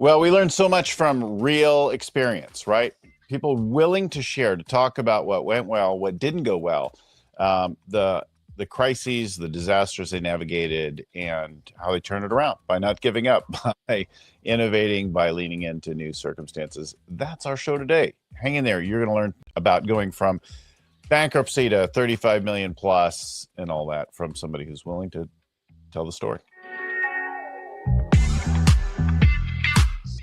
Well, we learned so much from real experience, right? People willing to share, to talk about what went well, what didn't go well, the crises, the disasters they navigated, and how they turned it around by not giving up, by innovating, by leaning into new circumstances. That's our show today. Hang in there. You're going to learn about going from bankruptcy to 35 million plus and all that from somebody who's willing to tell the story.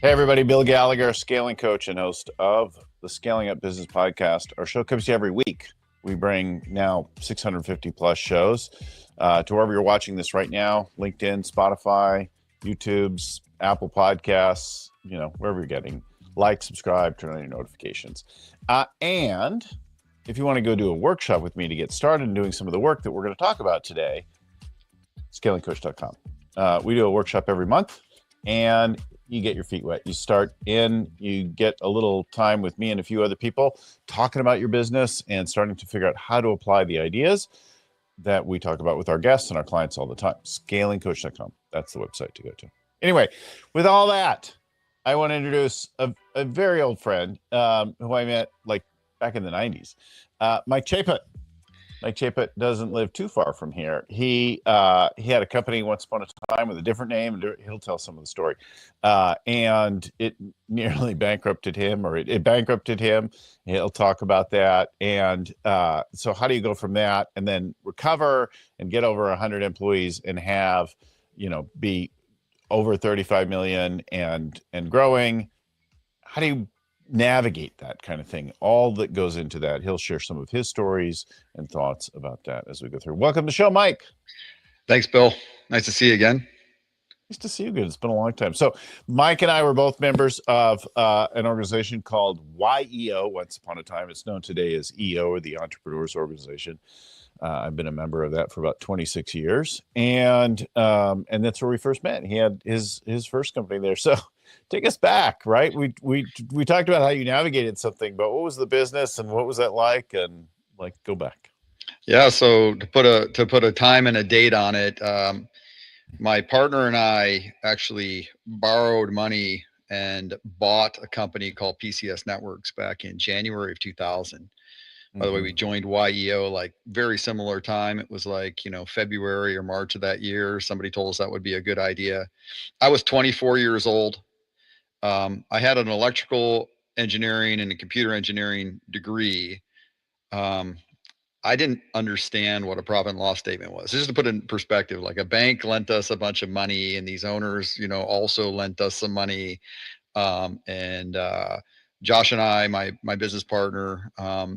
Hey, everybody. Bill Gallagher, scaling coach and host of the Scaling Up Business Podcast. Our show comes to you every week. We bring now 650 plus shows to wherever you're watching this right now, LinkedIn, Spotify, YouTube's, Apple Podcasts, wherever you're getting. Like, subscribe, turn on your notifications. And if you want to go do a workshop with me to get started in doing some of the work that we're going to talk about today, scalingcoach.com. We do a workshop every month, and you get your feet wet. You start in, you get a little time with me and a few other people talking about your business and starting to figure out how to apply the ideas that we talk about with our guests and our clients all the time. Scalingcoach.com. That's the website to go to. Anyway, with all that, I want to introduce a very old friend who I met like back in the 90s, Mike Chaput. Mike Chaput doesn't live too far from here. He had a company once upon a time with a different name, and he'll tell some of the story. And it nearly bankrupted him, or it bankrupted him. He'll talk about that. And so how do you go from that and then recover and get over 100 employees and have, be over 35 million and growing? How do you navigate that kind of thing? All that goes into that. He'll share some of his stories and thoughts about that as we go through. Welcome to the show, Mike. Thanks, Bill. Nice to see you again. Nice to see you again. It's been a long time. So Mike and I were both members of an organization called YEO. Once upon a time, it's known today as EO, or the Entrepreneurs Organization. I've been a member of that for about 26 years, and that's where we first met. He had his first company there. So take us back, right? We talked about how you navigated something, but what was the business and what was that like? And go back. Yeah. So to put a time and a date on it, my partner and I actually borrowed money and bought a company called PCS Networks back in January of 2000. By the way, we joined YEO like very similar time. It was February or March of that year. Somebody told us that would be a good idea. I was 24 years old. I had an electrical engineering and a computer engineering degree. I didn't understand what a profit and loss statement was. Just to put it in perspective, like a bank lent us a bunch of money, and these owners, also lent us some money. Josh and I, my business partner,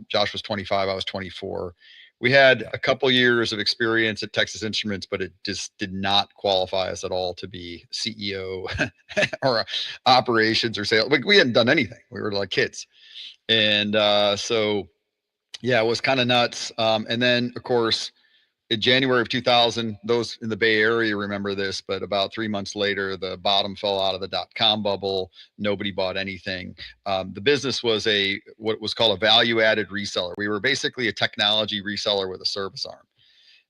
Josh was 25, I was 24. We had a couple years of experience at Texas Instruments, but it just did not qualify us at all to be CEO or operations or sales. We hadn't done anything. We were like kids. And so, yeah, it was kind of nuts. And then, of course, in January of 2000, those in the Bay Area remember this, but about 3 months later, the bottom fell out of the dot-com bubble. Nobody bought anything. The business was what was called a value-added reseller. We were basically a technology reseller with a service arm.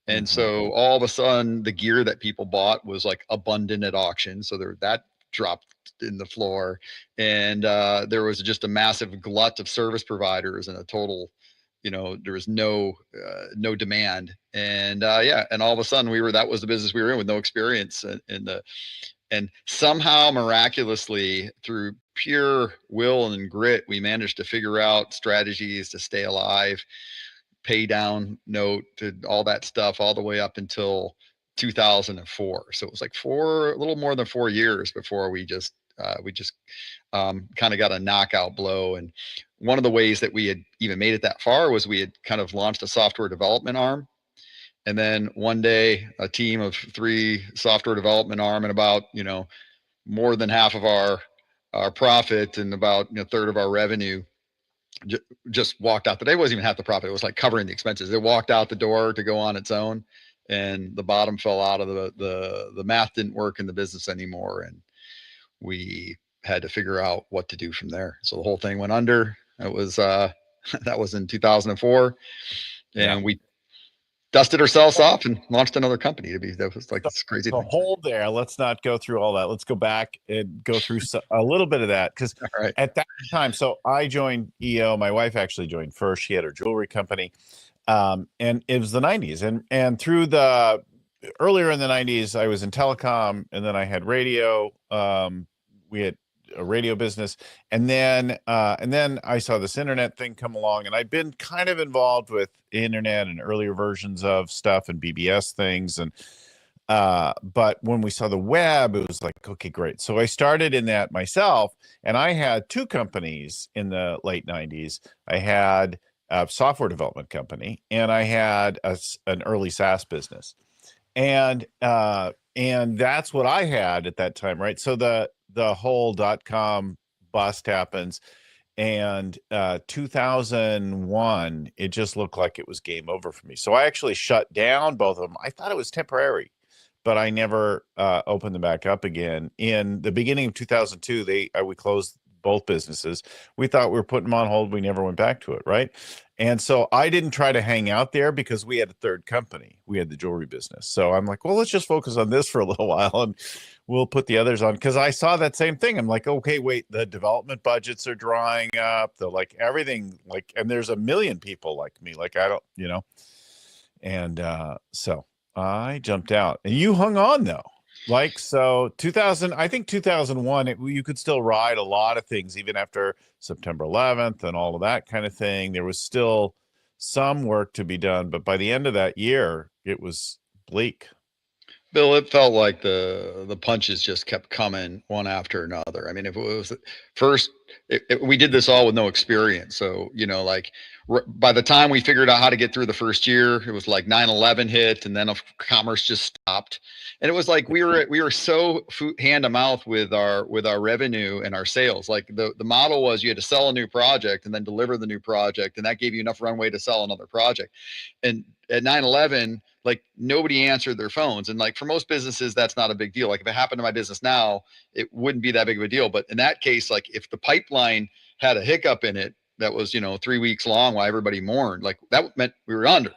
And so all of a sudden, the gear that people bought was like abundant at auction. So that dropped in the floor. And there was just a massive glut of service providers and a total, there was no demand. And and all of a sudden that was the business we were in with no experience and somehow miraculously through pure will and grit, we managed to figure out strategies to stay alive, pay down note, to all that stuff, all the way up until 2004. So it was like a little more than 4 years before we just kind of got a knockout blow. And one of the ways that we had even made it that far was we had kind of launched a software development arm. And then one day, a team of 3 software development arm and about, more than half of our profit and about a third of our revenue just walked out. The day wasn't even half the profit. It was like covering the expenses. It walked out the door to go on its own, and the bottom fell out of the math didn't work in the business anymore. And we had to figure out what to do from there. So the whole thing went under. It was that was in 2004, and dusted ourselves off and launched another company. That was like this crazy So thing. hold there. Let's not go through all that. Let's go back and go through a little bit of that, because All right. at that time, so I joined EO. My wife actually joined first. She had her jewelry company, and it was the 90s, and through the earlier in the 90s, I was in telecom, and then I had radio. We had a radio business, and then I saw this internet thing come along, and I'd been kind of involved with internet and earlier versions of stuff and BBS things, and but when we saw the web, it was like, okay, great. So I started in that myself, and I had two companies in the late 90s. I had a software development company, and I had an early SaaS business, and that's what I had at that time, right? So the whole .com bust happens, and 2001, it just looked like it was game over for me. So I actually shut down both of them. I thought it was temporary, but I never opened them back up again. In the beginning of 2002, we closed both businesses. We thought we were putting them on hold. We never went back to it, right? And so I didn't try to hang out there, because we had a third company. We had the jewelry business. So I'm like, well, let's just focus on this for a little while, and we'll put the others on. Because I saw that same thing. I'm like, okay, wait, the development budgets are drying up. The like everything, like, and there's a million people like me. Like, I don't, and so I jumped out, and you hung on though. Like, so 2000, I think 2001, you could still ride a lot of things even after September 11th and all of that kind of thing. There was still some work to be done, but by the end of that year, it was bleak. Bill, it felt like the punches just kept coming one after another. I mean, if it was first, we did this all with no experience. So, like by the time we figured out how to get through the first year, it was like 9/11 hit, and then commerce just stopped. And it was like we were so hand to mouth with our revenue and our sales. Like the model was you had to sell a new project and then deliver the new project, and that gave you enough runway to sell another project. And at 9/11, like nobody answered their phones. And like for most businesses, that's not a big deal. Like if it happened to my business now, it wouldn't be that big of a deal. But in that case, like if the pipeline had a hiccup in it that was, 3 weeks long while everybody mourned, like that meant we were under.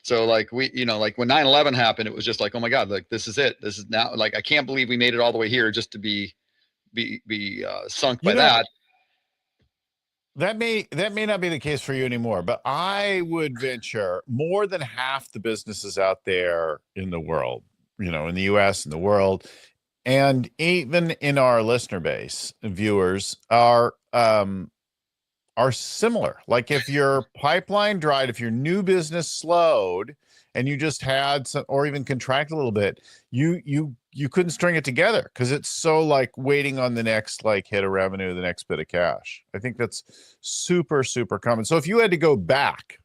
So like like when 9/11 happened, it was just like, oh my God, like this is it. This is now, like, I can't believe we made it all the way here just to be sunk by that. That may not be the case for you anymore, but I would venture more than half the businesses out there in the world, in the US and the world, and even in our listener base, viewers are similar. Like if your pipeline dried, if your new business slowed and you just had some, or even contract a little bit, you couldn't string it together, because it's so like waiting on the next like hit of revenue, the next bit of cash. I think that's super, super common. So if you had to go back,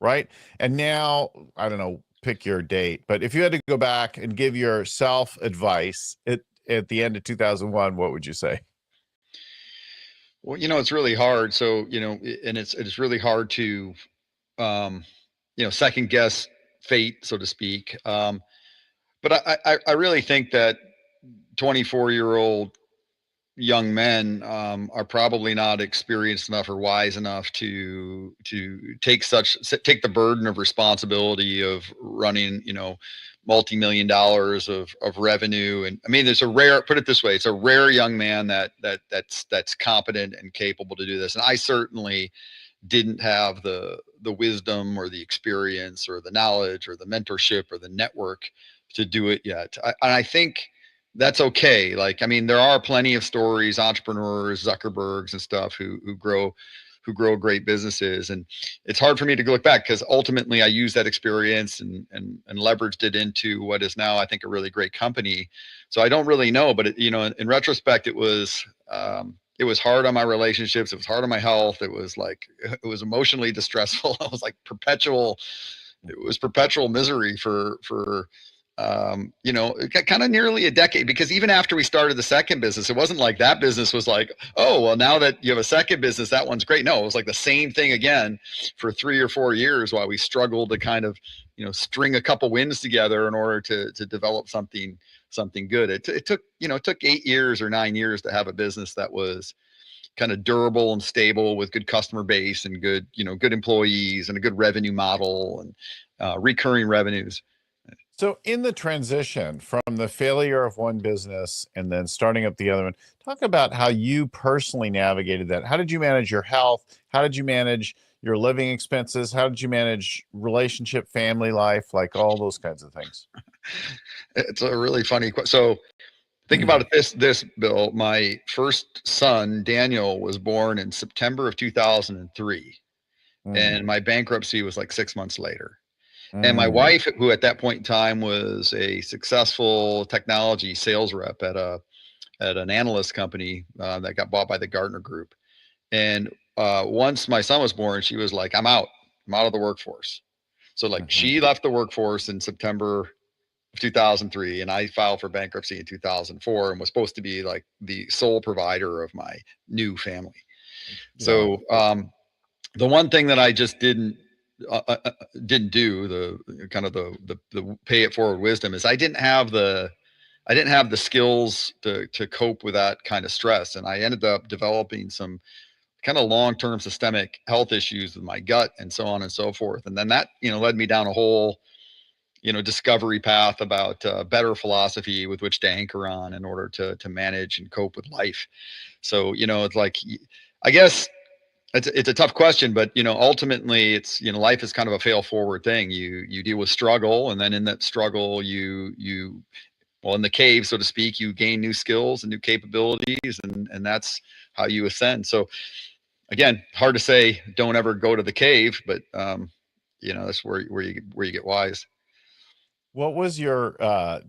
right? And now, I don't know, pick your date, but if you had to go back and give yourself advice at the end of 2001, what would you say? Well, it's really hard. So, and it's really hard to, second guess fate, so to speak. But I really think that 24-year-old young men are probably not experienced enough or wise enough to take the burden of responsibility of running, multi-million dollars of revenue. And I mean, put it this way, it's a rare young man that's competent and capable to do this. And I certainly didn't have the wisdom or the experience or the knowledge or the mentorship or the network to do it yet. And I think that's okay. Like, I mean, there are plenty of stories, entrepreneurs, Zuckerbergs and stuff who grow great businesses. And it's hard for me to look back, because ultimately I used that experience and leveraged it into what is now, I think, a really great company. So I don't really know, but in retrospect, it was hard on my relationships. It was hard on my health. It was emotionally distressful. It was perpetual misery for kind of nearly a decade, because even after we started the second business, it wasn't like that business was like, oh, well, now that you have a second business, that one's great. No, it was like the same thing again for 3 or 4 years while we struggled to kind of, string a couple wins together in order to develop something good. It took 8 years or 9 years to have a business that was kind of durable and stable with good customer base and good, good employees and a good revenue model and recurring revenues. So, in the transition from the failure of one business and then starting up the other one, talk about how you personally navigated that. How did you manage your health? How did you manage your living expenses? How did you manage relationship, family life, like all those kinds of things? It's a really funny question. So think about it this, Bill. My first son, Daniel, was born in September of 2003, and my bankruptcy was like 6 months later. And my Mm. wife, who at that point in time was a successful technology sales rep at an analyst company that got bought by the Gartner Group. And once my son was born, she was like, I'm out. I'm out of the workforce. So like she left the workforce in September of 2003, and I filed for bankruptcy in 2004 and was supposed to be like the sole provider of my new family. Yeah. So the one thing that I just didn't do, the kind of the pay it forward wisdom, is I didn't have the skills to cope with that kind of stress, and I ended up developing some kind of long-term systemic health issues with my gut and so on and so forth. And then that led me down a whole discovery path about better philosophy with which to anchor on in order to manage and cope with life. So it's like, I guess it's a tough question, but ultimately it's life is kind of a fail forward thing. You deal with struggle, and then in that struggle well, in the cave, so to speak, you gain new skills and new capabilities, and that's how you ascend. So again, hard to say don't ever go to the cave, but that's where you get wise. What was your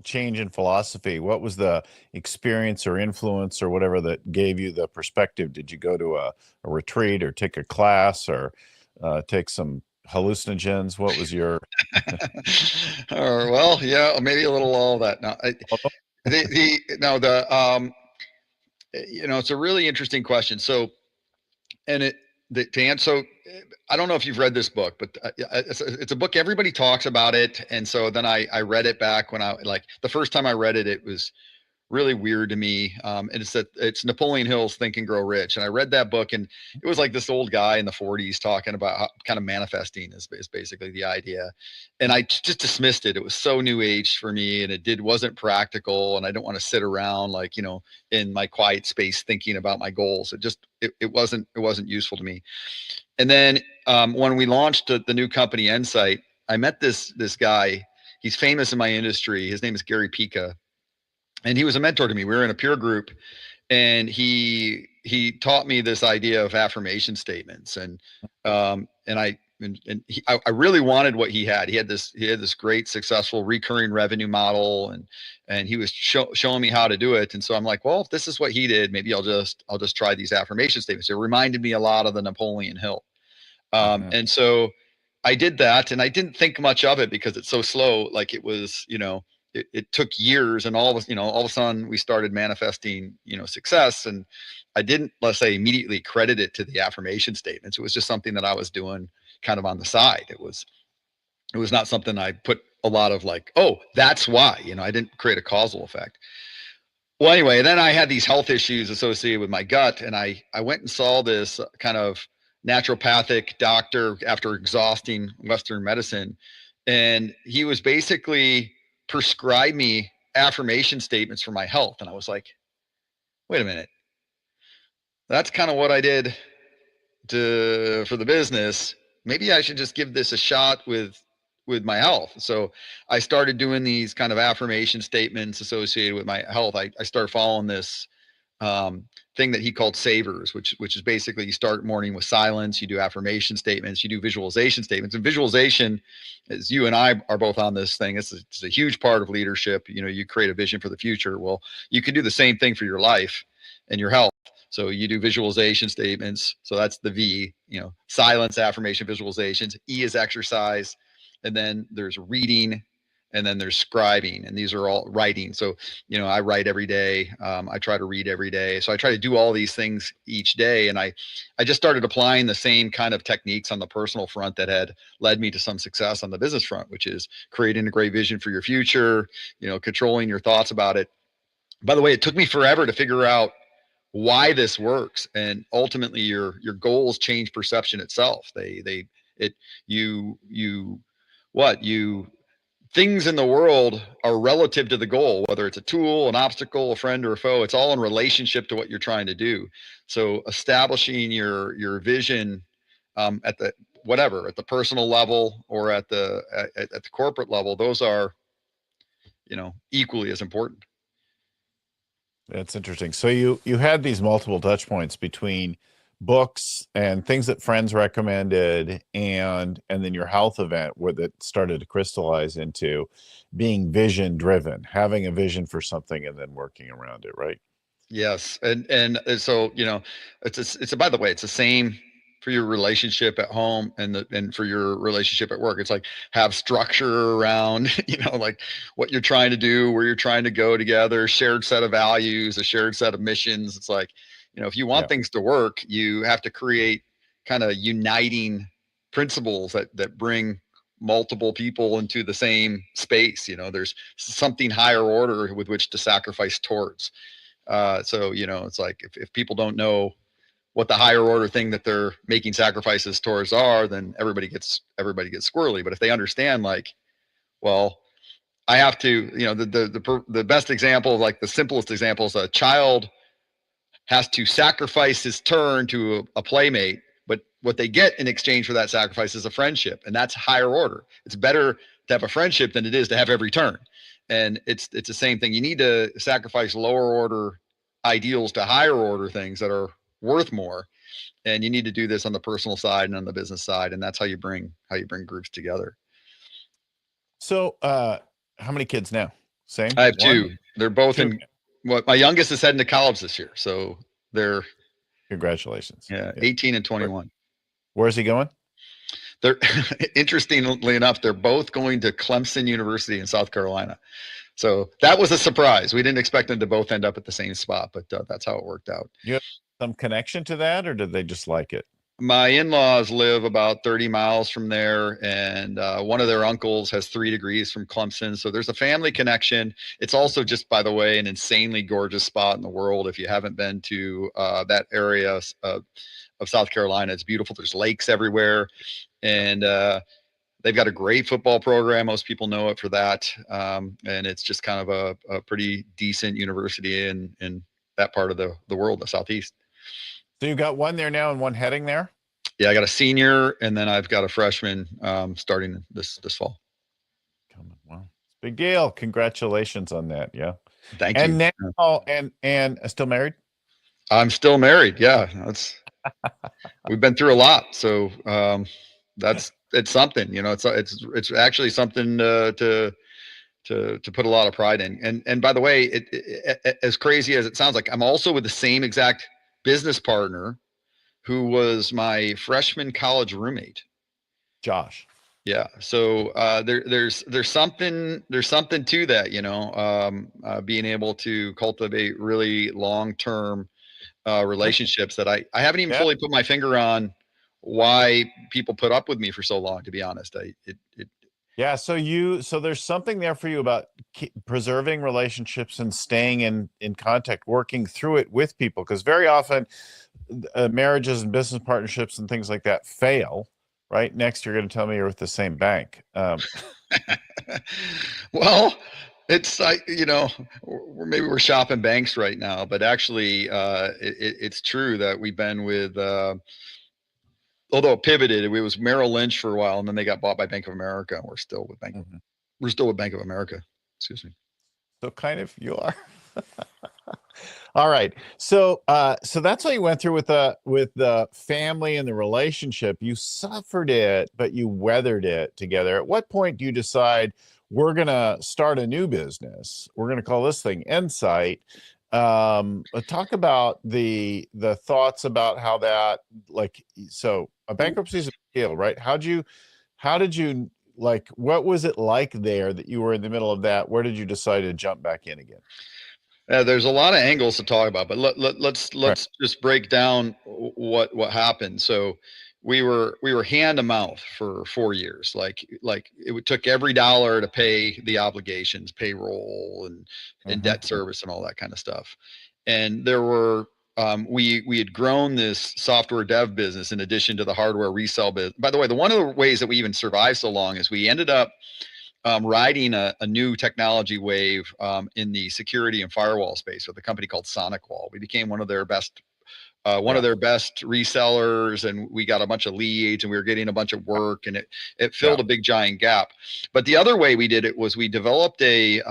change in philosophy? What was the experience or influence or whatever that gave you the perspective? Did you go to a retreat or take a class or take some hallucinogens? What was your? Well, yeah, maybe a little all that. Now, it's a really interesting question. So, and to answer, so I don't know if you've read this book, but it's a book, everybody talks about it. And so then I read it back when like the first time I read it, it was really weird to me. And it's Napoleon Hill's Think and Grow Rich. And I read that book, and it was like this old guy in the 40s talking about how kind of manifesting is basically the idea. And I just dismissed it. It was so new age for me, and wasn't practical. And I don't want to sit around like, in my quiet space thinking about my goals. It wasn't useful to me. And then when we launched the new company Insight, I met this guy. He's famous in my industry. His name is Gary Pica, and he was a mentor to me. We were in a peer group, and he taught me this idea of affirmation statements. And I really wanted what he had. He had this great successful recurring revenue model, and he was showing me how to do it. And so I'm like, well, if this is what he did, maybe I'll just try these affirmation statements. It reminded me a lot of the Napoleon Hill. And so I did that, and I didn't think much of it because it's so slow. Like it was, it took years, and all of a sudden we started manifesting, success. And I didn't, let's say, immediately credit it to the affirmation statements. It was just something that I was doing kind of on the side. It was not something I put a lot of like, oh, that's why, I didn't create a causal effect. Well, anyway, then I had these health issues associated with my gut, and I went and saw this kind of naturopathic doctor after exhausting Western medicine. And he was basically prescribed me affirmation statements for my health. And I was like, wait a minute. That's kind of what I did for the business. Maybe I should just give this a shot with my health. So I started doing these kind of affirmation statements associated with my health. I started following this thing that he called savers, which is basically you start morning with silence, you do affirmation statements, you do visualization statements. And visualization, as you and I are both on this thing, it's a huge part of leadership. You create a vision for the future. Well, you can do the same thing for your life and your health. So you do visualization statements. So that's the V, silence, affirmation, visualizations. E is exercise. And then there's reading, and then there's scribing, and these are all writing. So, I write every day. I try to read every day. So I try to do all these things each day. And I just started applying the same kind of techniques on the personal front that had led me to some success on the business front, which is creating a great vision for your future, controlling your thoughts about it. By the way, it took me forever to figure out why this works, and ultimately your goals change perception itself. It you what you things in the world are relative to the goal, whether it's a tool, an obstacle, a friend, or a foe. It's all in relationship to what you're trying to do. So establishing your vision at the whatever, at the personal level or at the corporate level, those are, equally as important. That's interesting. So you had these multiple touch points between books and things that friends recommended, and then your health event where that started to crystallize into being vision driven, having a vision for something and then working around it, right? Yes, and so it's by the way, it's the same for your relationship at home and for your relationship at work. It's like have structure around like what you're trying to do, where you're trying to go together, shared set of values, a shared set of missions. It's like if you want Yeah. things to work, you have to create kind of uniting principles that bring multiple people into the same space. There's something higher order with which to sacrifice towards. So it's like if people don't know what the higher order thing that they're making sacrifices towards are, then everybody gets squirrely. But if they understand, like, well, I have to, the best example, like the simplest example, is a child has to sacrifice his turn to a playmate, but what they get in exchange for that sacrifice is a friendship, and that's higher order. It's better to have a friendship than it is to have every turn. And it's the same thing. You need to sacrifice lower order ideals to higher order things that are worth more. And you need to do this on the personal side and on the business side, and that's how you bring groups together. So how many kids now? Same? I have One? two. They're both Two? in what my youngest is heading to college this year. So they're Congratulations. yeah, Yeah. 18 and Where, 21. where's he going? They're interestingly enough, they're both going to Clemson University in South Carolina. So that was a surprise. We didn't expect them to both end up at the same spot, but that's how it worked out. You have some connection to that, or did they just like it? My in-laws live about 30 miles from there, and one of their uncles has 3 degrees from Clemson. So there's a family connection. It's also, just by the way, an insanely gorgeous spot in the world. If you haven't been to that area of South Carolina, it's beautiful. There's lakes everywhere, and they've got a great football program. Most people know it for that. And it's just kind of a pretty decent university in that part of the world, the Southeast. So you got one there now and one heading there? Yeah, I got a senior, and then I've got a freshman starting this fall. Wow. Big deal. Congratulations on that. Yeah. Thank And you. now, and still married? I'm still married. Yeah, we've been through a lot, so it's something. It's actually something to put a lot of pride in. And by the way, as crazy as it sounds, like I'm also with the same exact business partner who was my freshman college roommate. Josh. Yeah. So there's something to that, being able to cultivate really long-term relationships that I haven't even Yeah. fully put my finger on why people put up with me for so long, to be honest. Yeah. So there's something there for you about preserving relationships and staying in contact, working through it with people. Because very often marriages and business partnerships and things like that fail. Right. Next, you're going to tell me you're with the same bank. Well, it's like, maybe we're shopping banks right now, but actually it's true that we've been with, although it pivoted, it was Merrill Lynch for a while, and then they got bought by Bank of America, and we're still with Mhm. Bank of America. Excuse me. So kind of you are. All right. So that's what you went through with the family and the relationship. You suffered it, but you weathered it together. At what point do you decide we're gonna start a new business? We're gonna call this thing Insight. Talk about the thoughts about how that, like, so a bankruptcy is a big deal, right? How did you like, what was it like there that you were in the middle of that? Where did you decide to jump back in again? There's a lot of angles to talk about, but Right. let's just break down what happened. So we were hand to mouth for 4 years. Like took every dollar to pay the obligations, payroll and Mhm. debt service and all that kind of stuff. And there were we had grown this software dev business in addition to the hardware resale business. By the way, one of the ways that we even survived so long is we ended up riding a new technology wave in the security and firewall space with a company called SonicWall. We became one of their best resellers, and we got a bunch of leads, and we were getting a bunch of work, and it filled a big giant gap. But the other way we did it was we developed basically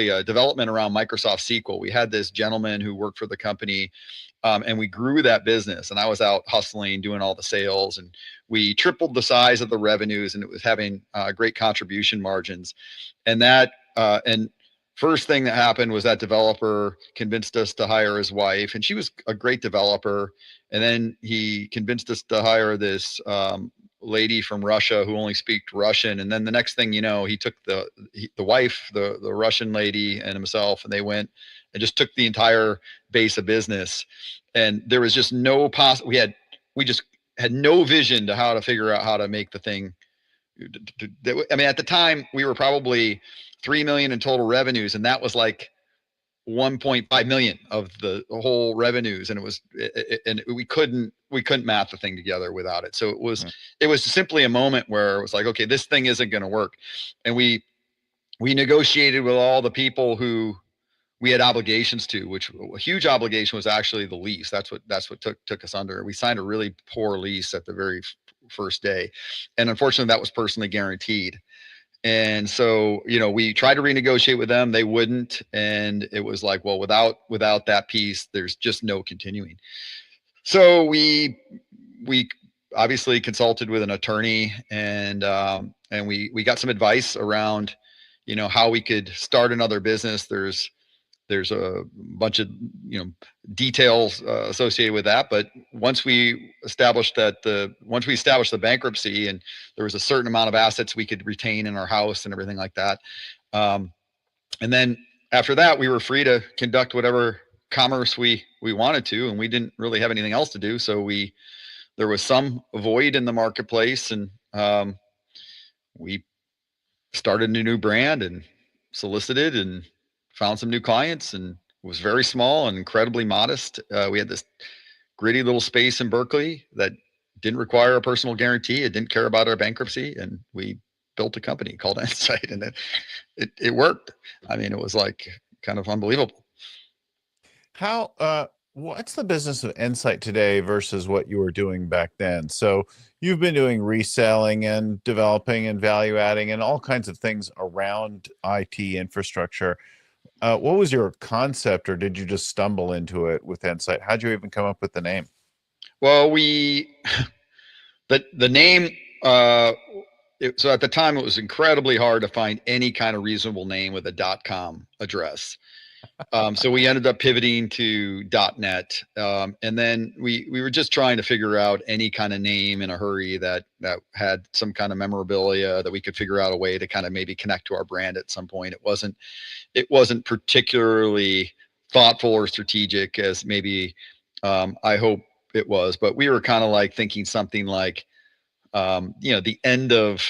a development around Microsoft SQL. We had this gentleman who worked for the company, and we grew that business, and I was out hustling, doing all the sales, and we tripled the size of the revenues, and it was having great contribution margins. And first thing that happened was that developer convinced us to hire his wife, and she was a great developer. And then he convinced us to hire this lady from Russia who only speaks Russian. And then the next thing you know, he took the wife, the Russian lady, and himself, and they went and just took the entire base of business. And there was just no we just had no vision to how to figure out how to make the thing. I mean, at the time we were probably 3 million in total revenues, and that was like 1.5 million of the whole revenues, and we couldn't math the thing together without it. So it was simply a moment where it was like, okay, this thing isn't going to work. And we negotiated with all the people who we had obligations to, which a huge obligation was actually the lease. That's what took us under. We signed a really poor lease at the very first day, and unfortunately that was personally guaranteed. And so, we tried to renegotiate with them. They wouldn't. And it was like, well, without that piece, there's just no continuing. So we obviously consulted with an attorney, and we got some advice around, how we could start another business. There's a bunch of details associated with that, but once we established the bankruptcy, and there was a certain amount of assets we could retain in our house and everything like that, and then after that we were free to conduct whatever commerce we wanted to, and we didn't really have anything else to do. So there was some void in the marketplace, and we started a new brand and solicited and found some new clients, and it was very small and incredibly modest. We had this gritty little space in Berkeley that didn't require a personal guarantee. It didn't care about our bankruptcy, and we built a company called Insight, and it worked. I mean, it was like kind of unbelievable. What's the business of Insight today versus what you were doing back then? So you've been doing reselling and developing and value adding and all kinds of things around IT infrastructure. What was your concept, or did you just stumble into it with Insight? How'd you even come up with the name? Well, the name, so at the time it was incredibly hard to find any kind of reasonable name with a .com address. So we ended up pivoting to .net, and then we were just trying to figure out any kind of name in a hurry that had some kind of memorabilia that we could figure out a way to kind of maybe connect to our brand at some point. It wasn't particularly thoughtful or strategic as maybe I hope it was, but we were kind of like thinking something like, the end of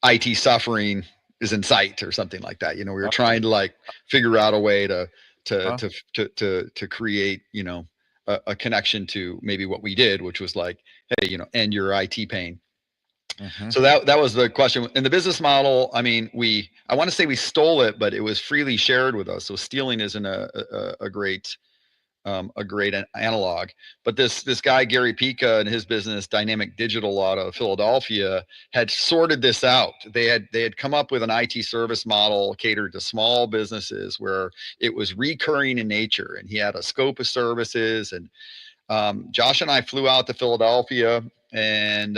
IT suffering is in sight or something like that. We were trying to like figure out a way to create, a connection to maybe what we did, which was like, hey, end your IT pain. Mm-hmm. So that was the question. And the business model, I mean, I want to say we stole it, but it was freely shared with us. So stealing isn't a great analog. But this guy, Gary Pica, and his business Dynamic Digital out of Philadelphia had sorted this out. They had come up with an IT service model catered to small businesses where it was recurring in nature, and he had a scope of services. And Josh and I flew out to Philadelphia, and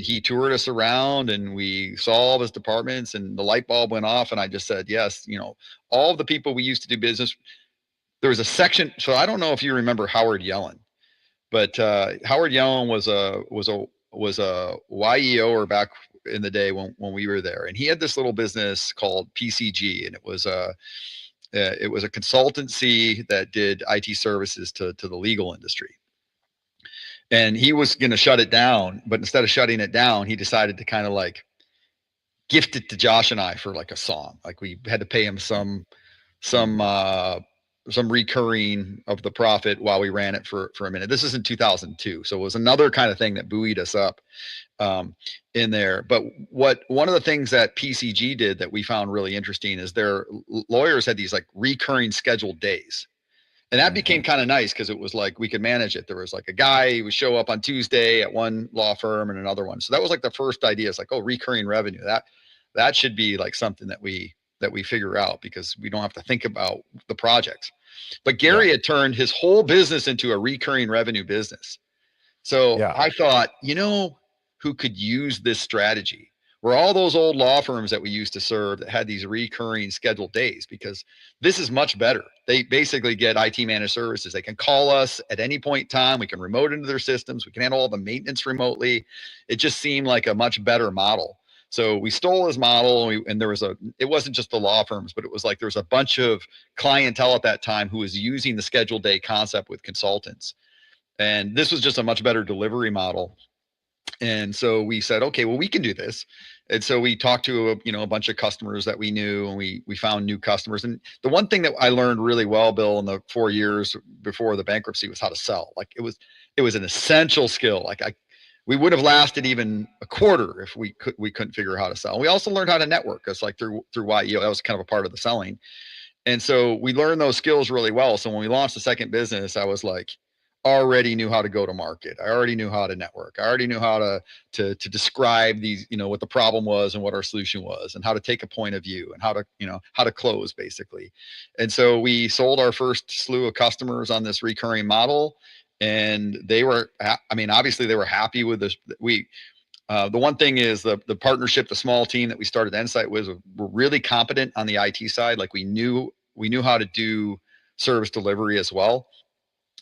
he toured us around, and we saw all of his departments, and the light bulb went off, and I just said, yes, all of the people we used to do business. There was a section. So I don't know if you remember Howard Yellen, but Howard Yellen was a YEOer back in the day when we were there, and he had this little business called PCG, and it was a consultancy that did IT services to the legal industry. And he was going to shut it down, but instead of shutting it down, he decided to kind of like gift it to Josh and I for like a song. Like we had to pay him some some recurring of the profit while we ran it for a minute. This is in 2002. So it was another kind of thing that buoyed us up in there. But one of the things that PCG did that we found really interesting is their lawyers had these like recurring scheduled days. And that became kind of nice because it was like we could manage it. There was like a guy who would show up on Tuesday at one law firm and another one. So that was like the first idea. It's like, oh, recurring revenue. That should be like something that we figure out because we don't have to think about the projects. But Gary had turned his whole business into a recurring revenue business. So I thought, who could use this strategy? Were all those old law firms that we used to serve that had these recurring scheduled days, because this is much better. They basically get IT managed services. They can call us at any point in time. We can remote into their systems. We can handle all the maintenance remotely. It just seemed like a much better model. So we stole his model, and it wasn't just the law firms, but it was like there was a bunch of clientele at that time who was using the scheduled day concept with consultants. And this was just a much better delivery model. And so we said, okay, well, we can do this. And so we talked to a bunch of customers that we knew, and we found new customers. And the one thing that I learned really well, Bill, in the 4 years before the bankruptcy was how to sell. Like it was an essential skill. Like we would have lasted even a quarter if we couldn't figure out how to sell. And we also learned how to network. It's like through YEO, that was kind of a part of the selling. And so we learned those skills really well. So when we launched the second business, I was like, already knew how to go to market. I already knew how to network. I already knew how to describe these, what the problem was and what our solution was, and how to take a point of view, and how to close basically. And so we sold our first slew of customers on this recurring model, and they were, obviously they were happy with this. The one thing is the partnership, the small team that we started Insight with, were really competent on the IT side. Like we knew how to do service delivery as well.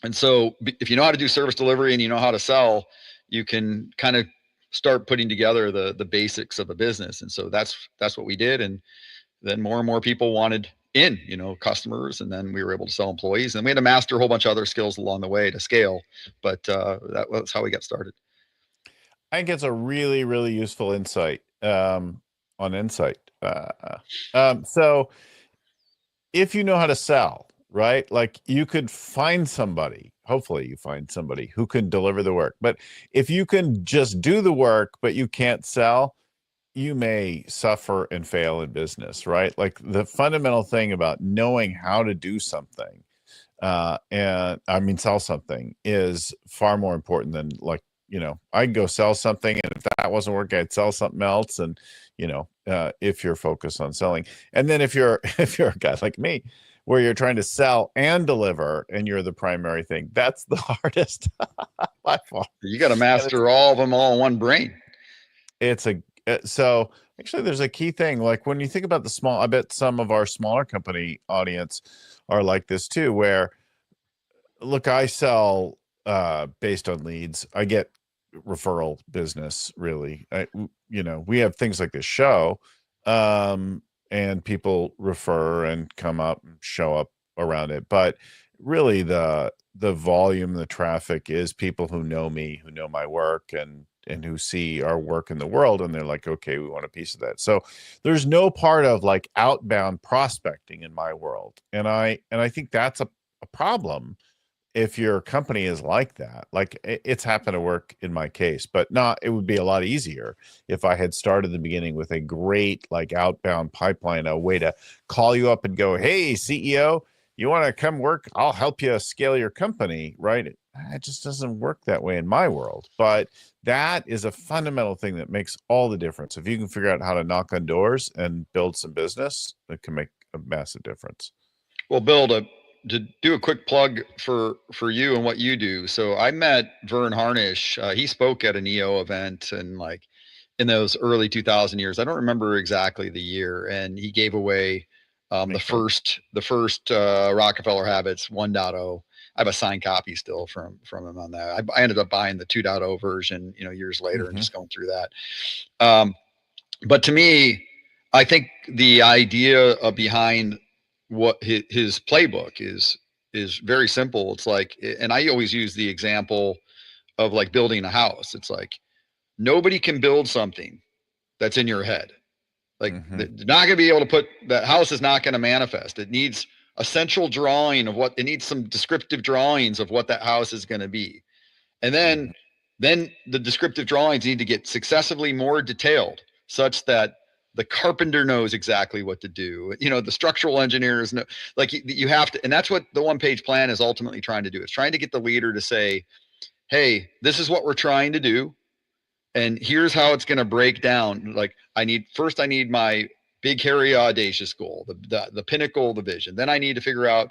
And so if you know how to do service delivery and you know how to sell, you can kind of start putting together the basics of a business. And so that's what we did. And then more and more people wanted customers, and then we were able to sell employees, and we had to master a whole bunch of other skills along the way to scale. But that was how we got started. I think it's a really, really useful insight on Insight. So if you know how to sell, right? Like you could find somebody, hopefully you find somebody who can deliver the work. But if you can just do the work, but you can't sell, you may suffer and fail in business, right? Like the fundamental thing about knowing how to do something, sell something, is far more important than I'd go sell something, and if that wasn't working, I'd sell something else. And, if you're focused on selling, and then if you're a guy like me, where you're trying to sell and deliver, and you're the primary thing, that's the hardest by far. You got to master all of them all in one brain. So actually there's a key thing. Like when you think about the small, I bet some of our smaller company audience are like this too, where look, I sell based on leads. I get referral business, really. We have things like this show, and people refer and come up and show up around it. But really the volume, the traffic is people who know me, who know my work, and who see our work in the world, and they're like, okay, we want a piece of that. So there's no part of like outbound prospecting in my world. And I think that's a problem if your company is like that. Like it's happened to work in my case, but it would be a lot easier if I had started the beginning with a great like outbound pipeline, a way to call you up and go, hey, CEO, you want to come work? I'll help you scale your company, right? It just doesn't work that way in my world. But that is a fundamental thing that makes all the difference. If you can figure out how to knock on doors and build some business, it can make a massive difference. Well, Bill, to do a quick plug for you and what you do. So I met Vern Harnish. He spoke at an EO event, and like in those early 2000 years, I don't remember exactly the year. And he gave away the first Rockefeller Habits 1.0. I have a signed copy still from him on that. I ended up buying the 2.0 version, years later, and just going through that. But to me, I think the idea behind what his playbook is very simple. It's like, and I always use the example of like building a house. It's like nobody can build something that's in your head. Like they're not going to be able to that house is not going to manifest. It needs a central drawing of what it needs, some descriptive drawings of what that house is going to be. And then the descriptive drawings need to get successively more detailed such that the carpenter knows exactly what to do. The structural engineers know, like you have to, and that's what the one-page plan is ultimately trying to do. It's trying to get the leader to say, hey, this is what we're trying to do. And here's how it's going to break down. Like I need my big, hairy, audacious goal, the pinnacle of the vision. Then I need to figure out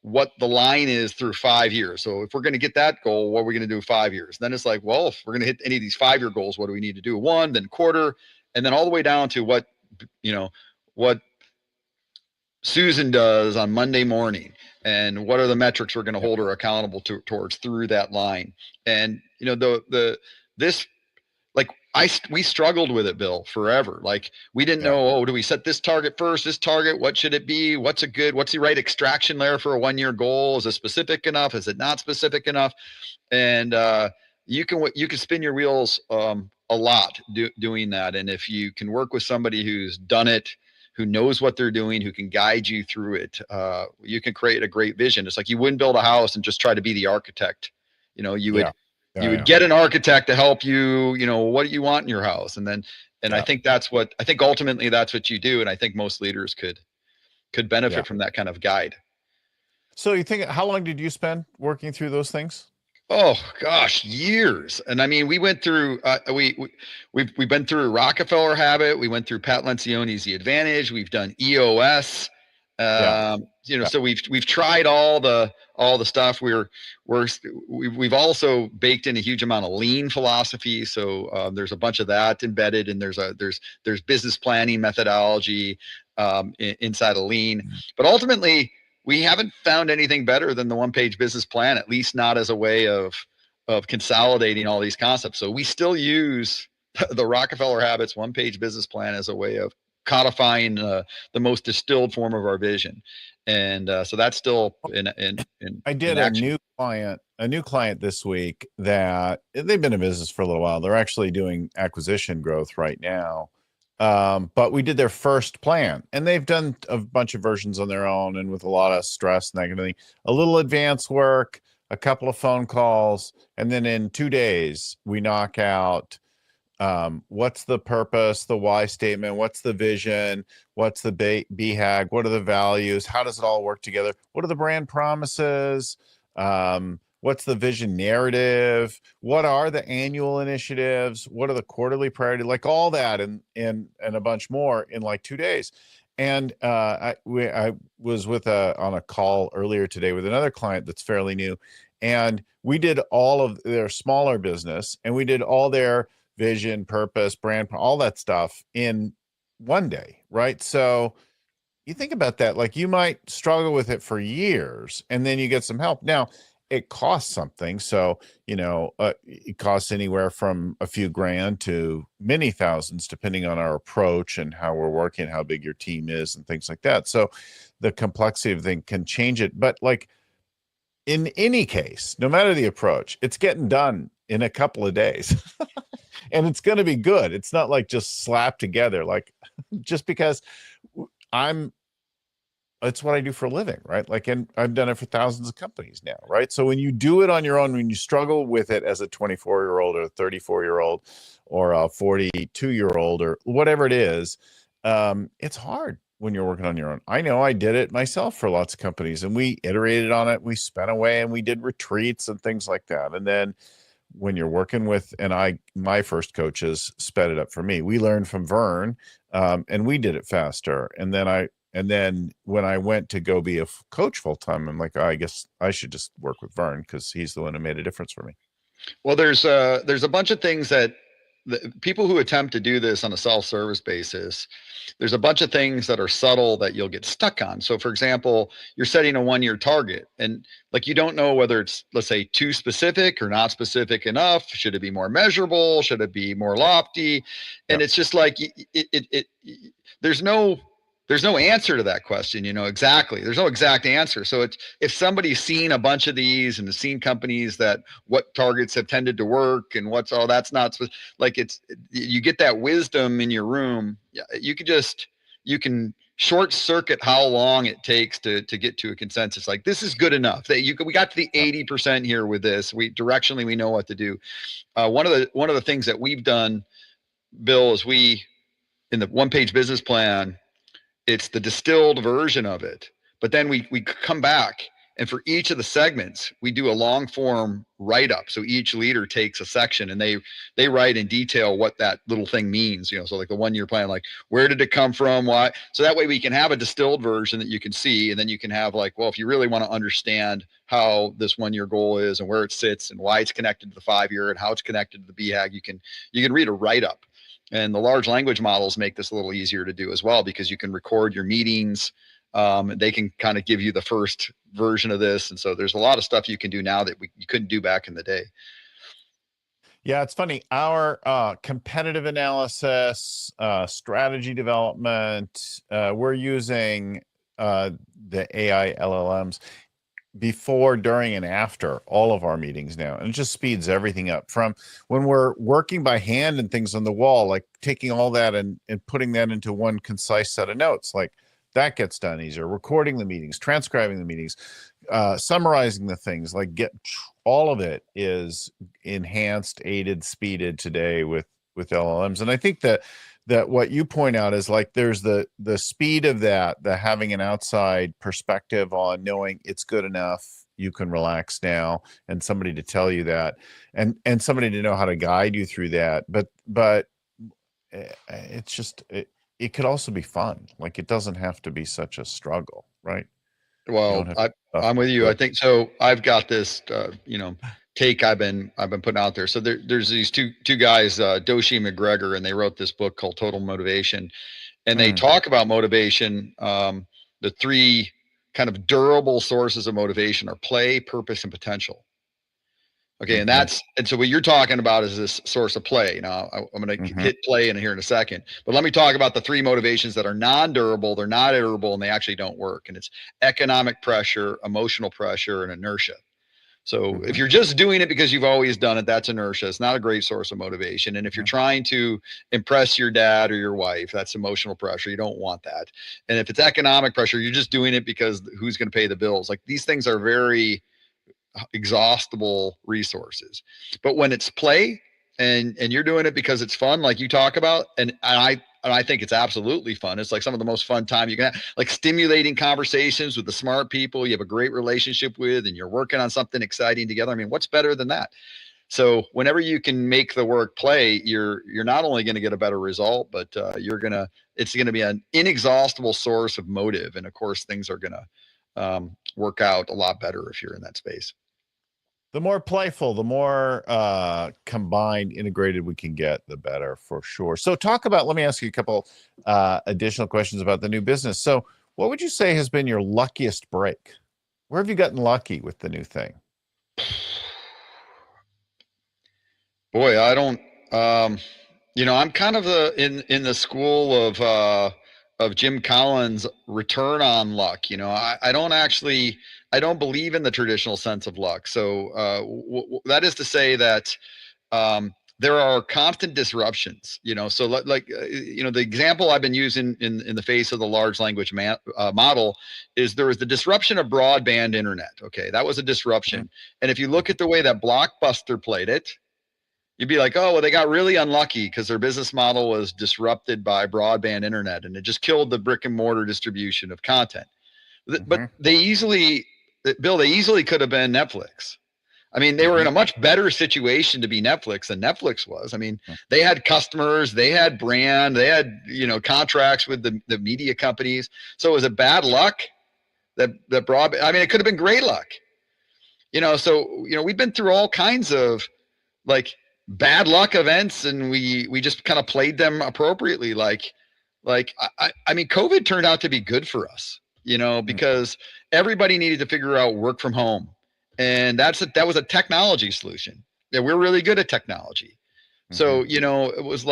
what the line is through 5 years. So if we're going to get that goal, what are we going to do 5 years? Then it's like, well, if we're going to hit any of these 5-year goals, what do we need to do? 1, then quarter, and then all the way down to what Susan does on Monday morning, and what are the metrics we're going to hold her accountable towards through that line. And we struggled with it, Bill, forever. Like we didn't know, do we set this target first? This target, what should it be? What's the right extraction layer for a 1-year goal? Is it specific enough? Is it not specific enough? And you can spin your wheels a lot doing that. And if you can work with somebody who's done it, who knows what they're doing, who can guide you through it, you can create a great vision. It's like you wouldn't build a house and just try to be the architect. You would get an architect to help you, what you want in your house. And I think ultimately that's what you do. And I think most leaders could benefit from that kind of guide. So you think, how long did you spend working through those things? Oh gosh, years. And I mean, we went through, we've been through Rockefeller Habit. We went through Pat Lencioni's The Advantage. We've done EOS. So we've tried all the stuff. We've also baked in a huge amount of lean philosophy. So there's a bunch of that embedded, and there's business planning methodology inside of lean. But ultimately, we haven't found anything better than the one-page business plan, at least not as a way of consolidating all these concepts. So we still use the Rockefeller Habits one-page business plan as a way of codifying the most distilled form of our vision. And so that's still I did a new client this week that they've been in business for a little while. They're actually doing acquisition growth right now. But we did their first plan, and they've done a bunch of versions on their own and with a lot of stress and that kind of thing. A little advanced work, a couple of phone calls, and then in 2 days we knock out what's the purpose, the why statement, what's the vision, what's the BHAG, what are the values, how does it all work together, what are the brand promises, what's the vision narrative, what are the annual initiatives, what are the quarterly priority, like all that and a bunch more in like 2 days. And I was on a call earlier today with another client that's fairly new, and we did all of their smaller business, and we did all their vision, purpose, brand, all that stuff in 1 day, right? So you think about that, like you might struggle with it for years, and then you get some help. Now, it costs something. So, it costs anywhere from a few grand to many thousands, depending on our approach and how we're working, how big your team is and things like that. So the complexity of the thing can change it. But like in any case, no matter the approach, it's getting done in a couple of days and it's going to be good. It's not like just slapped together, like just because it's what I do for a living, right? Like, and I've done it for thousands of companies now, right? So when you do it on your own, when you struggle with it as a 24-year-old or a 34-year-old or a 42-year-old or whatever it is, it's hard when you're working on your own. I know I did it myself for lots of companies, and we iterated on it. We spent away and we did retreats and things like that. And then when you're working with, my first coaches sped it up for me. We learned from Vern, and we did it faster. And then when I went to go be a coach full time, I'm like, I guess I should just work with Vern because he's the one who made a difference for me. Well, there's a bunch of things that people who attempt to do this on a self-service basis, there's a bunch of things that are subtle that you'll get stuck on. So for example, you're setting a 1-year target, and like, you don't know whether it's, let's say, too specific or not specific enough. Should it be more measurable? Should it be more lofty? And it's just like, there's no answer to that question, exactly. There's no exact answer. So if somebody's seen a bunch of these and has seen companies that what targets have tended to work and that's not like, you get that wisdom in your room. You can short circuit how long it takes to get to a consensus. Like, this is good enough that we got to the 80% here with this. We directionally, we know what to do. One of the things that we've done, Bill, is in the one-page business plan, it's the distilled version of it. But then we come back, and for each of the segments, we do a long form write-up. So each leader takes a section and they write in detail what that little thing means. So like the 1 year plan, like, where did it come from? Why? So that way we can have a distilled version that you can see. And then you can have, like, well, if you really want to understand how this 1 year goal is and where it sits and why it's connected to the 5 year and how it's connected to the BHAG, you can read a write-up. And the large language models make this a little easier to do as well, because you can record your meetings. They can kind of give you the first version of this. And so there's a lot of stuff you can do now that you couldn't do back in the day. Yeah, it's funny. Our competitive analysis, strategy development, we're using the AI LLMs before, during, and after all of our meetings now. And it just speeds everything up, from when we're working by hand and things on the wall, like taking all that and putting that into one concise set of notes. Like, that gets done easier. Recording the meetings, transcribing the meetings, summarizing the things, like, all of it is enhanced, aided, speeded today with LLMs. And I think that what you point out is, like, there's the speed of that, the having an outside perspective on knowing it's good enough, you can relax now, and somebody to tell you that, and somebody to know how to guide you through that. But it's just, it could also be fun. Like, it doesn't have to be such a struggle, right? Well, I'm with you. I think so. I've got this, take I've been putting out there. So there's these two guys, Doshi and McGregor, and they wrote this book called Total Motivation, and they talk about motivation. The three kind of durable sources of motivation are play, purpose, and potential. Okay, and so what you're talking about is this source of play. Now, I'm going to hit play in here in a second, but let me talk about the three motivations that are non-durable, they're not iterable, and they actually don't work. And it's economic pressure, emotional pressure, and inertia. So if you're just doing it because you've always done it, that's inertia. It's not a great source of motivation. And if you're trying to impress your dad or your wife, that's emotional pressure. You don't want that. And if it's economic pressure, you're just doing it because who's going to pay the bills? Like, these things are very exhaustible resources. But when it's play and you're doing it because it's fun, like you talk about, and I think it's absolutely fun. It's like some of the most fun time you can have, like stimulating conversations with the smart people you have a great relationship with, and you're working on something exciting together. I mean, what's better than that? So whenever you can make the work play, you're not only going to get a better result, but it's going to be an inexhaustible source of motive. And of course, things are going to work out a lot better if you're in that space. The more playful, the more combined, integrated we can get, the better, for sure. So let me ask you a couple additional questions about the new business. So what would you say has been your luckiest break? Where have you gotten lucky with the new thing? Boy, I don't, I'm kind of in the school of Jim Collins' return on luck. I don't believe in the traditional sense of luck. So that is to say that there are constant disruptions. So the example I've been using in the face of the large language model is there was the disruption of broadband internet. Okay, that was a disruption. And if you look at the way that Blockbuster played it, you'd be like, oh, well, they got really unlucky because their business model was disrupted by broadband internet, and it just killed the brick and mortar distribution of content. But they easily could have been Netflix. I mean, they were in a much better situation to be Netflix than Netflix was. I mean, they had customers, they had brand, they had, contracts with the media companies. So was it bad luck that broadband? I mean, it could have been great luck. We've been through all kinds of like bad luck events, and we just kind of played them appropriately. I mean, COVID turned out to be good for us, because everybody needed to figure out work from home. And that was a technology solution. Yeah, we're really good at technology. So, it was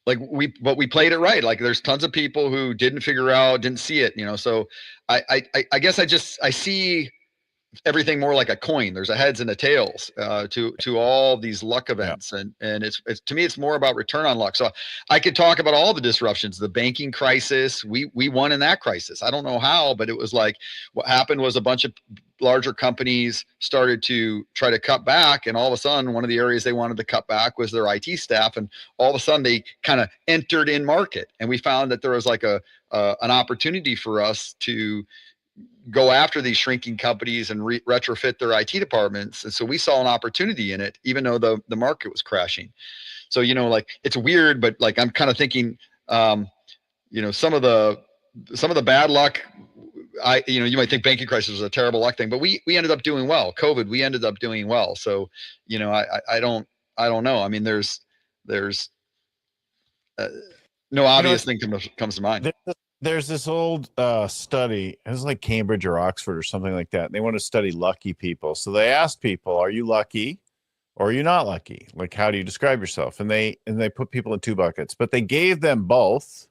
we played it right. Like, there's tons of people who didn't figure out, didn't see it, so I guess I see everything more like a coin. There's a heads and a tails to all these luck events, and it's to me it's more about return on luck. So I could talk about all the disruptions, the banking crisis. We won in that crisis. I don't know how, but it was like what happened was a bunch of larger companies started to try to cut back, and all of a sudden one of the areas they wanted to cut back was their IT staff, and all of a sudden they kind of entered in market, and we found that there was like an opportunity for us to go after these shrinking companies and retrofit their IT departments. And so we saw an opportunity in it, even though the market was crashing. So, like it's weird, but like, I'm kind of thinking, some of the bad luck, you might think banking crisis was a terrible luck thing, but we ended up doing well. COVID, we ended up doing well. So, I don't know. I mean, there's no obvious thing comes to mind. There's this old study. It was like Cambridge or Oxford or something like that. And they want to study lucky people. So they asked people, are you lucky or are you not lucky? Like, how do you describe yourself? And they put people in two buckets, but they gave them both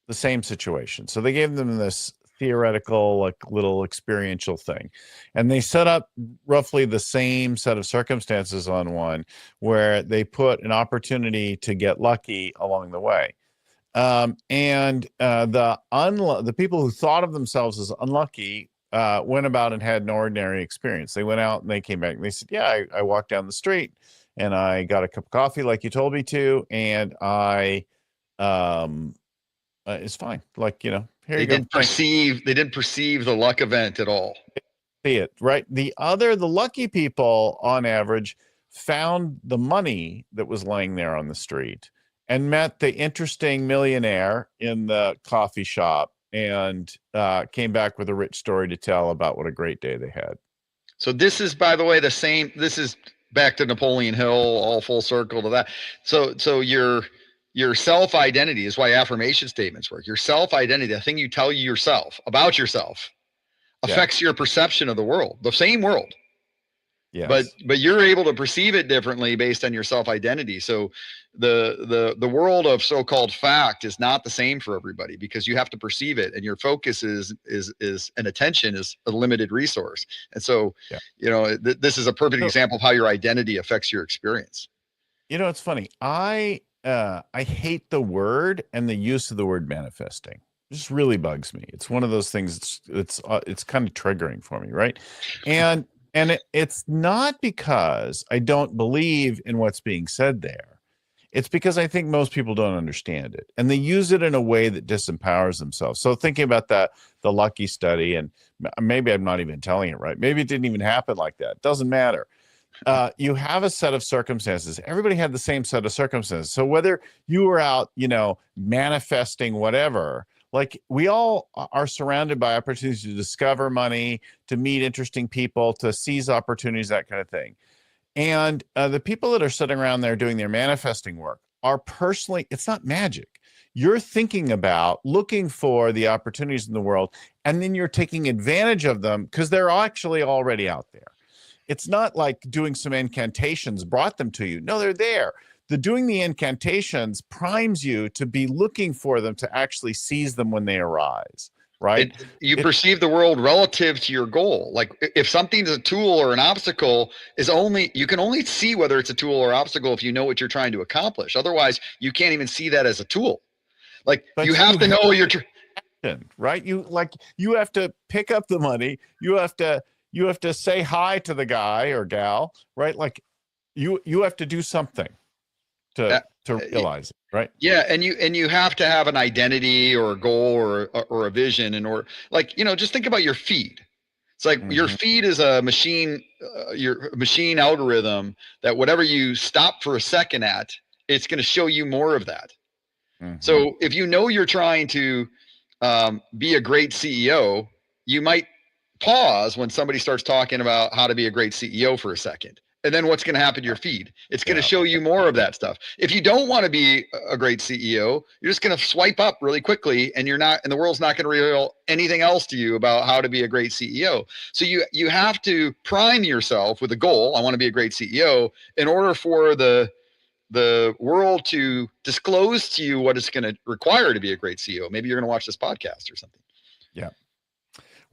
the same situation. So they gave them this theoretical, like little experiential thing. And they set up roughly the same set of circumstances on one where they put an opportunity to get lucky along the way. And the people who thought of themselves as unlucky went about and had an ordinary experience. They went out and they came back and they said, yeah, I walked down the street and I got a cup of coffee like you told me to, and it's fine. Like, here you go. They didn't perceive the luck event at all. See it, right? The lucky people on average found the money that was laying there on the street and met the interesting millionaire in the coffee shop and came back with a rich story to tell about what a great day they had. So this is, by the way, this is back to Napoleon Hill, all full circle to that. So your self-identity is why affirmation statements work. Your self-identity, the thing you tell yourself about yourself, affects your perception of the world, the same world. Yes. But you're able to perceive it differently based on your self-identity. So the world of so-called fact is not the same for everybody because you have to perceive it, and your focus is and attention is a limited resource. And so, this is a perfect example of how your identity affects your experience. It's funny. I hate the word and the use of the word manifesting. It just really bugs me. It's one of those things. It's kind of triggering for me, right? And it's not because I don't believe in what's being said there. It's because I think most people don't understand it, and they use it in a way that disempowers themselves. So thinking about the lucky study, and maybe I'm not even telling it right. Maybe it didn't even happen like that. Doesn't matter. You have a set of circumstances. Everybody had the same set of circumstances. So whether you were out, manifesting whatever, like we all are surrounded by opportunities to discover money, to meet interesting people, to seize opportunities, that kind of thing. And the people that are sitting around there doing their manifesting work are personally, it's not magic. You're thinking about looking for the opportunities in the world, and then you're taking advantage of them because they're actually already out there. It's not like doing some incantations brought them to you. No, they're there. Doing the incantations primes you to be looking for them, to actually seize them when they arise, right? You perceive the world relative to your goal. Like if something's a tool or an obstacle, you can only see whether it's a tool or obstacle if you know what you're trying to accomplish. Otherwise, you can't even see that as a tool. Like you have to know you're right. You have to pick up the money. You have to say hi to the guy or gal, right? Like you have to do something to realize it, right? Yeah, and you have to have an identity or a goal or a vision, just think about your feed. It's like your feed is a machine, your machine algorithm that whatever you stop for a second at, it's going to show you more of that. So if you're trying to be a great CEO, you might pause when somebody starts talking about how to be a great CEO for a second. And then what's going to happen to your feed? It's going to show you more of that stuff. If you don't want to be a great CEO, you're just going to swipe up really quickly, and the world's not going to reveal anything else to you about how to be a great CEO. So you have to prime yourself with a goal. I want to be a great CEO in order for the world to disclose to you what it's going to require to be a great CEO. Maybe you're going to watch this podcast or something. Yeah.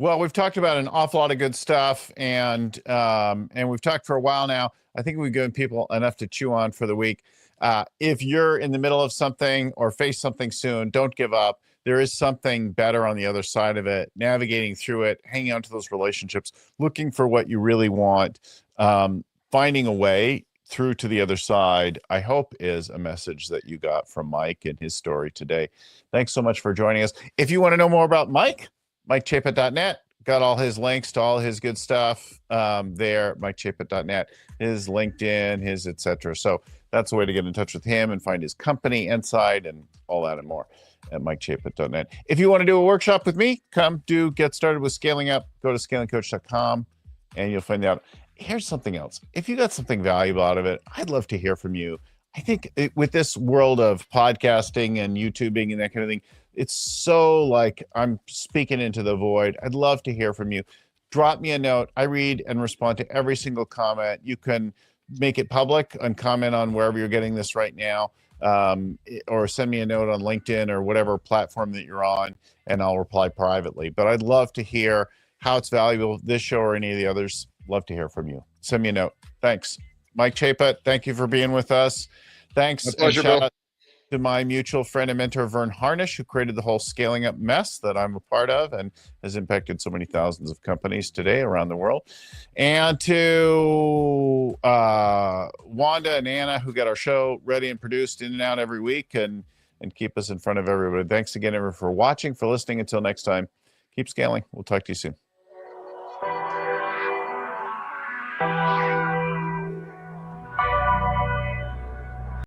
Well, we've talked about an awful lot of good stuff, and we've talked for a while now. I think we've given people enough to chew on for the week. If you're in the middle of something or face something soon, don't give up. There is something better on the other side of it. Navigating through it, hanging on to those relationships, looking for what you really want, finding a way through to the other side, I hope is a message that you got from Mike and his story today. Thanks so much for joining us. If you want to know more about Mike, MikeChaput.net, got all his links to all his good stuff there, MikeChaput.net, his LinkedIn, his etc. So that's a way to get in touch with him and find his company inside and all that and more at MikeChaput.net. If you want to do a workshop with me, get started with scaling up. Go to scalingcoach.com and you'll find out. Here's something else. If you got something valuable out of it, I'd love to hear from you. I think with this world of podcasting and YouTubing and that kind of thing, it's so like I'm speaking into the void. I'd love to hear from you. Drop me a note. I read and respond to every single comment. You can make it public and comment on wherever you're getting this right now, or send me a note on LinkedIn or whatever platform that you're on, and I'll reply privately. But I'd love to hear how it's valuable, this show or any of the others. Love to hear from you. Send me a note. Thanks. Mike Chaput, thank you for being with us. Thanks. My pleasure, Bill. To my mutual friend and mentor, Vern Harnish, who created the whole scaling up mess that I'm a part of and has impacted so many thousands of companies today around the world. And to Wanda and Anna, who got our show ready and produced in and out every week and keep us in front of everybody. Thanks again, everyone, for watching, for listening. Until next time, keep scaling. We'll talk to you soon.